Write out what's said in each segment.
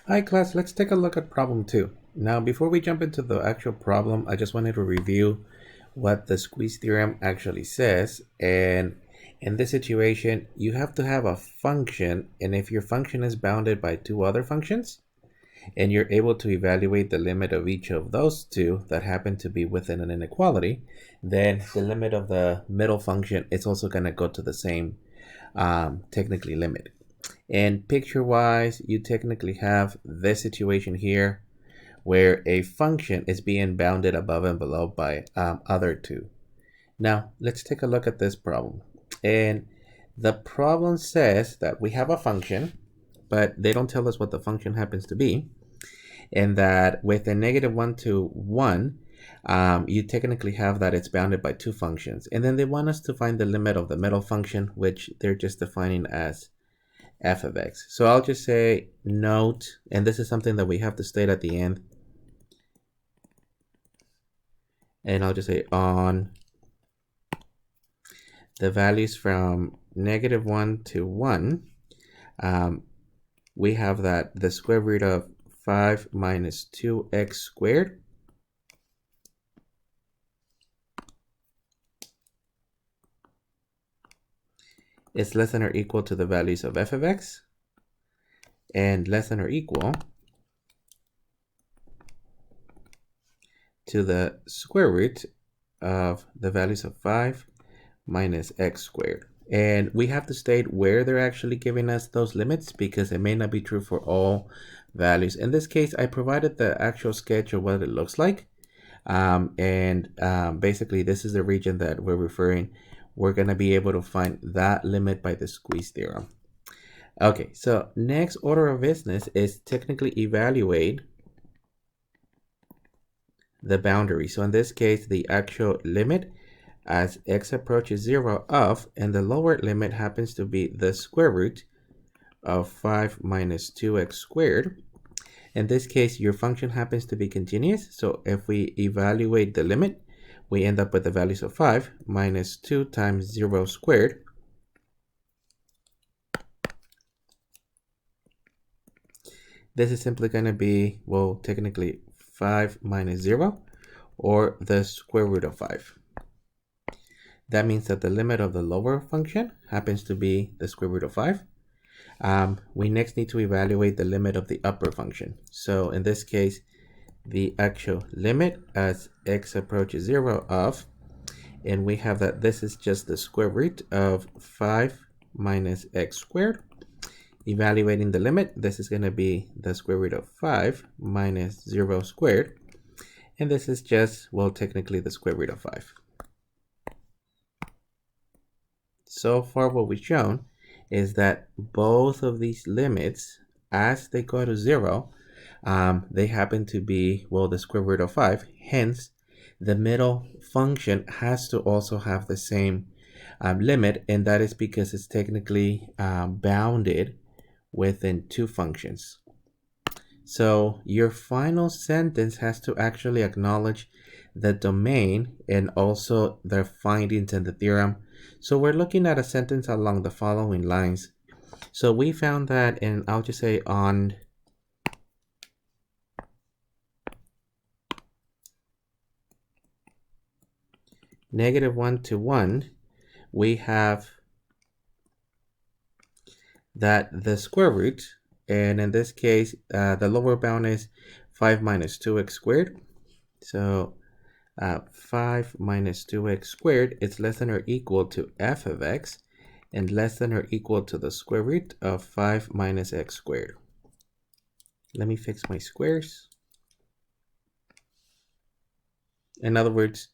Hi class, let's take a look at problem 2. Now before we jump into the actual problem, I just wanted to review what the squeeze theorem actually says. And in this situation, you have to have a function, and if your function is bounded by two other functions, and you're able to evaluate the limit of each of those two that happen to be within an inequality, then the limit of the middle function is also going to go to the same technically limit. And picture-wise, you technically have this situation here where a function is being bounded above and below by other two. Now, let's take a look at this problem. And the problem says that we have a function, but they don't tell us what the function happens to be. And that with a negative 1 to 1, you technically have that it's bounded by two functions. And then they want us to find the limit of the middle function, which they're just defining as f of x. So I'll just say note, and this is something that we have to state at the end. And I'll just say on the values from negative 1 to 1, we have that the square root of 5 minus 2x squared is less than or equal to the values of f of x, and less than or equal to the square root of the values of 5 minus x squared. And we have to state where they're actually giving us those limits because it may not be true for all values. In this case, I provided the actual sketch of what it looks like. Basically, this is the region that we're referring. We're going to be able to find that limit by the squeeze theorem. Okay, so next order of business is technically evaluate the boundary. So in this case, the actual limit as x approaches 0 of, and the lower limit happens to be the square root of 5 minus 2x squared. In this case, your function happens to be continuous. So if we evaluate the limit, we end up with the values of 5 minus 2 times 0 squared. This is simply going to be, well, technically 5 minus 0, or the square root of 5. That means that the limit of the lower function happens to be the square root of 5. We next need to evaluate the limit of the upper function. So in this case, the actual limit as x approaches 0 of, and we have that this is just the square root of 5 minus x squared. Evaluating the limit, this is going to be the square root of 5 minus 0 squared. And this is just, well, technically the square root of 5. So far what we've shown is that both of these limits, as they go to 0, they happen to be, well, the square root of 5. Hence, the middle function has to also have the same limit, and that is because it's technically bounded within two functions. So your final sentence has to actually acknowledge the domain and also the findings in the theorem. So we're looking at a sentence along the following lines. So we found that, and I'll just say on negative 1 to 1, we have that the square root, and in this case, the lower bound is 5 minus 2x squared. So 5 minus 2x squared is less than or equal to f of x, and less than or equal to the square root of 5 minus x squared. Let me fix my squares. In other words,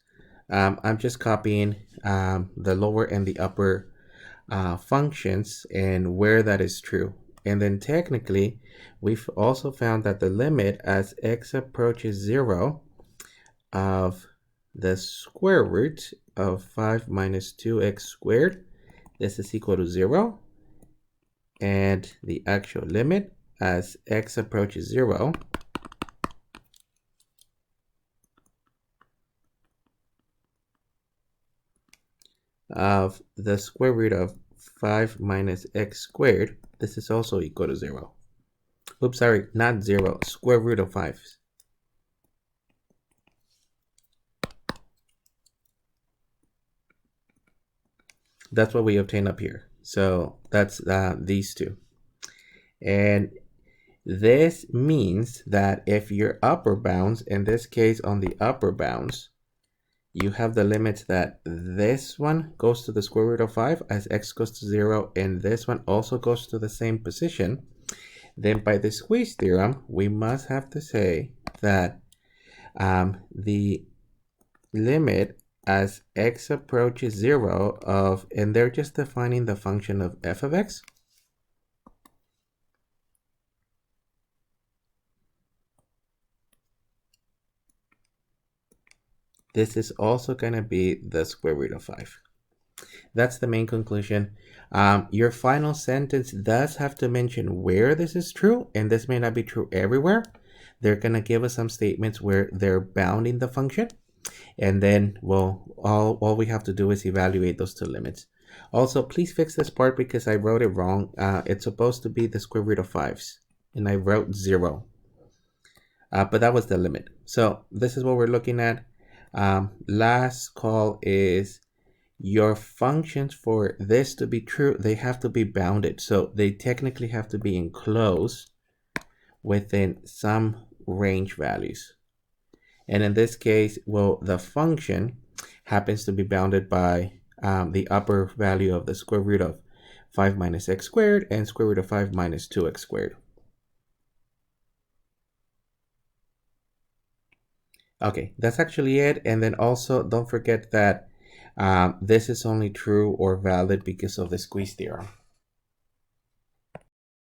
I'm just copying the lower and the upper functions and where that is true. And then technically, we've also found that the limit as x approaches 0 of the square root of 5 minus 2x squared, this is equal to 0. And the actual limit as x approaches 0 of the square root of 5 minus x squared, this is also equal to 0. Oops, sorry, not 0, square root of 5. That's what we obtain up here. So that's these two. And this means that if your upper bounds, in this case on the upper bounds, you have the limits that this one goes to the square root of 5 as x goes to 0, and this one also goes to the same position, then by the squeeze theorem, we must have to say that the limit as x approaches 0 of, and they're just defining the function of f of x. This is also going to be the square root of 5. That's the main conclusion. Your final sentence does have to mention where this is true, and this may not be true everywhere. They're going to give us some statements where they're bounding the function, and then, well, all we have to do is evaluate those two limits. Also, please fix this part because I wrote it wrong. It's supposed to be the square root of 5s, and I wrote 0. But that was the limit. So this is what we're looking at. Last call is your functions for this to be true, they have to be bounded. So they technically have to be enclosed within some range values. And in this case, well, the function happens to be bounded by the upper value of the square root of 5 minus x squared and square root of 5 minus 2x squared. Okay, that's actually it. And then also don't forget that this is only true or valid because of the squeeze theorem.